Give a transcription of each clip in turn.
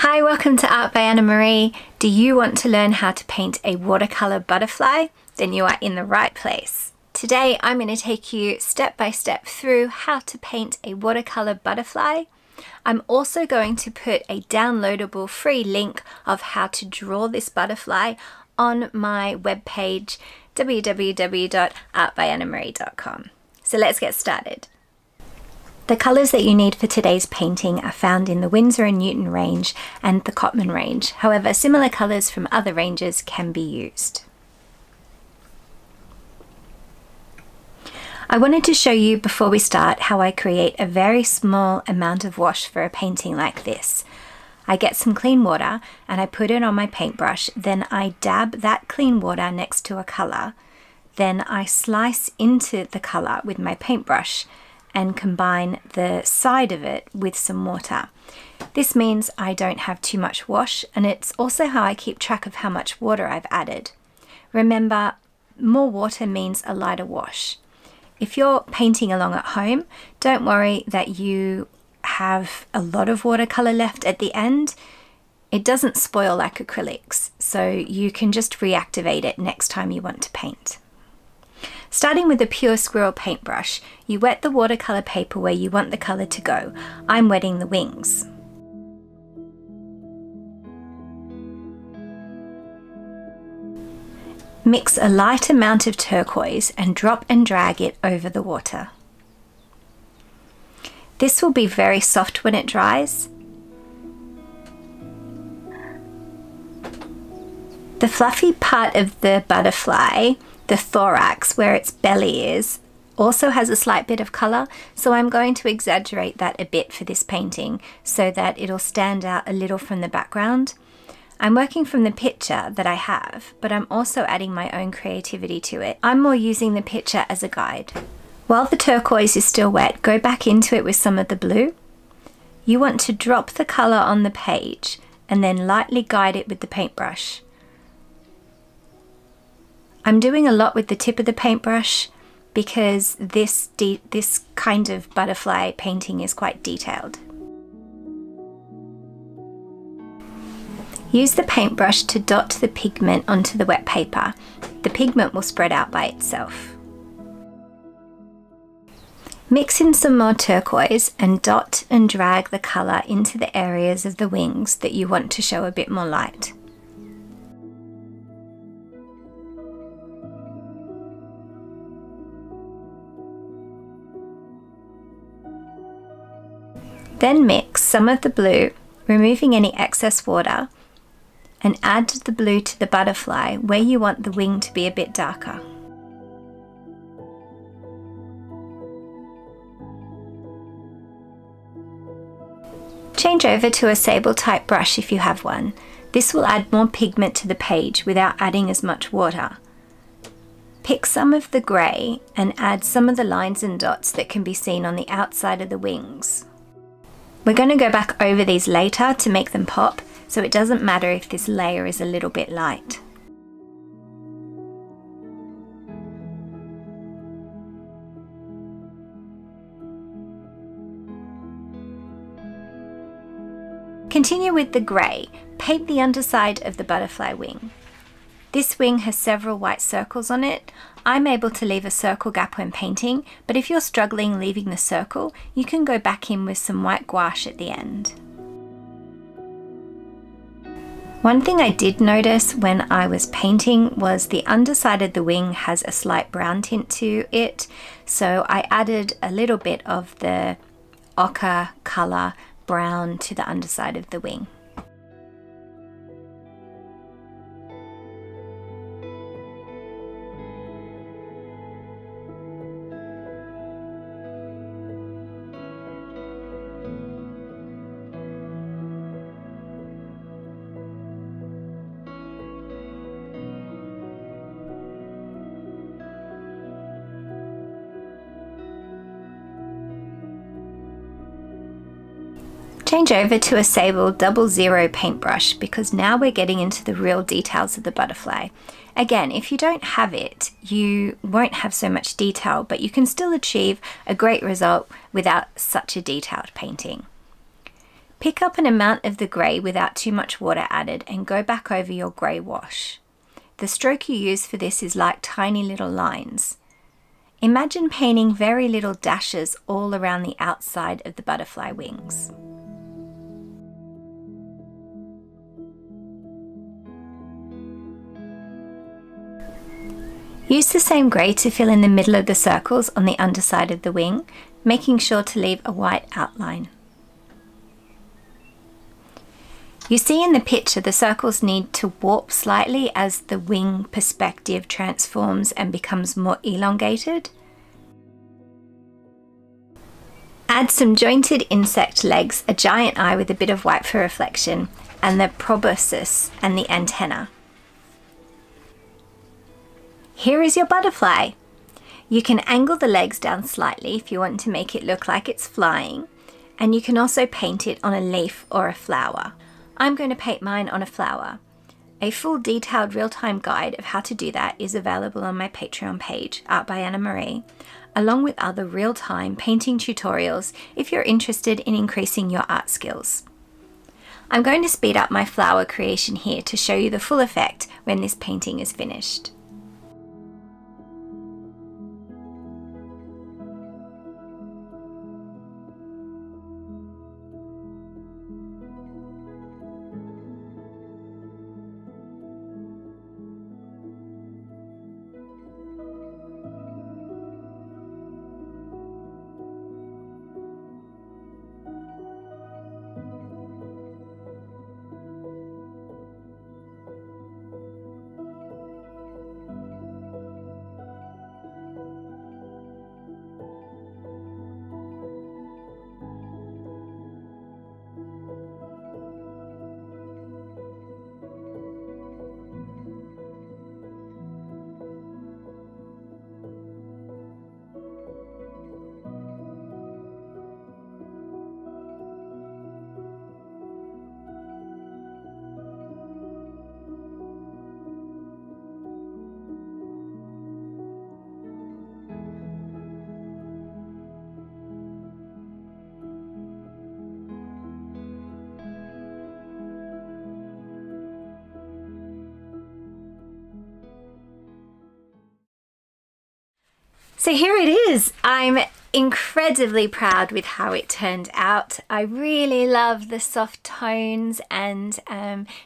Hi, welcome to Art by Anna Marie. Do you want to learn how to paint a watercolor butterfly? Then you are in the right place. Today I'm going to take you step by step through how to paint a watercolor butterfly. I'm also going to put a downloadable free link of how to draw this butterfly on my webpage www.artbyannamarie.com. So let's get started. The colours that you need for today's painting are found in the Winsor & Newton range and the Cotman range. However, similar colours from other ranges can be used. I wanted to show you before we start how I create a very small amount of wash for a painting like this. I get some clean water and I put it on my paintbrush, then I dab that clean water next to a colour, then I slice into the colour with my paintbrush and combine the side of it with some water. This means I don't have too much wash, and it's also how I keep track of how much water I've added. Remember, more water means a lighter wash. If you're painting along at home, don't worry that you have a lot of watercolor left at the end. It doesn't spoil like acrylics, so you can just reactivate it next time you want to paint. Starting with a pure Squirrel paintbrush, you wet the watercolor paper where you want the color to go. I'm wetting the wings. Mix a light amount of turquoise and drop and drag it over the water. This will be very soft when it dries. The fluffy part of the butterfly, the thorax, where its belly is, also has a slight bit of colour, so I'm going to exaggerate that a bit for this painting so that it'll stand out a little from the background. I'm working from the picture that I have, but I'm also adding my own creativity to it. I'm more using the picture as a guide. While the turquoise is still wet, go back into it with some of the blue. You want to drop the colour on the page and then lightly guide it with the paintbrush. I'm doing a lot with the tip of the paintbrush because this kind of butterfly painting is quite detailed. Use the paintbrush to dot the pigment onto the wet paper. The pigment will spread out by itself. Mix in some more turquoise and dot and drag the colour into the areas of the wings that you want to show a bit more light. Then mix some of the blue, removing any excess water, and add the blue to the butterfly where you want the wing to be a bit darker. Change over to a sable type brush if you have one. This will add more pigment to the page without adding as much water. Pick some of the grey and add some of the lines and dots that can be seen on the outside of the wings. We're going to go back over these later to make them pop, so it doesn't matter if this layer is a little bit light. Continue with the grey. Paint the underside of the butterfly wing. This wing has several white circles on it. I'm able to leave a circle gap when painting, but if you're struggling leaving the circle, you can go back in with some white gouache at the end. One thing I did notice when I was painting was the underside of the wing has a slight brown tint to it, so I added a little bit of the ochre colour brown to the underside of the wing. Change over to a sable 00 paintbrush because now we're getting into the real details of the butterfly. Again, if you don't have it, you won't have so much detail, but you can still achieve a great result without such a detailed painting. Pick up an amount of the grey without too much water added and go back over your grey wash. The stroke you use for this is like tiny little lines. Imagine painting very little dashes all around the outside of the butterfly wings. Use the same grey to fill in the middle of the circles on the underside of the wing, making sure to leave a white outline. You see in the picture the circles need to warp slightly as the wing perspective transforms and becomes more elongated. Add some jointed insect legs, a giant eye with a bit of white for reflection, and the proboscis and the antenna. Here is your butterfly. You can angle the legs down slightly if you want to make it look like it's flying, and you can also paint it on a leaf or a flower. I'm going to paint mine on a flower. A full detailed real-time guide of how to do that is available on my Patreon page, Art by Anna Marie, along with other real-time painting tutorials if you're interested in increasing your art skills. I'm going to speed up my flower creation here to show you the full effect when this painting is finished. So here it is. I'm incredibly proud with how it turned out. I really love the soft tones and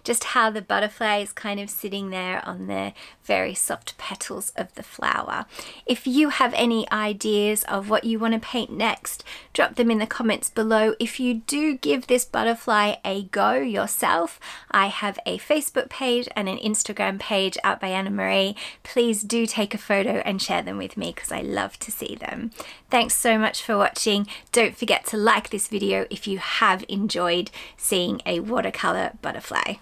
just how the butterfly is kind of sitting there on the very soft petals of the flower. If you have any ideas of what you want to paint next, drop them in the comments below. If you do give this butterfly a go yourself, I have a Facebook page and an Instagram page, Art by Anna Marie. Please do take a photo and share them with me because I love to see them. Thanks so much for watching. Don't forget to like this video if you have enjoyed seeing a watercolor butterfly.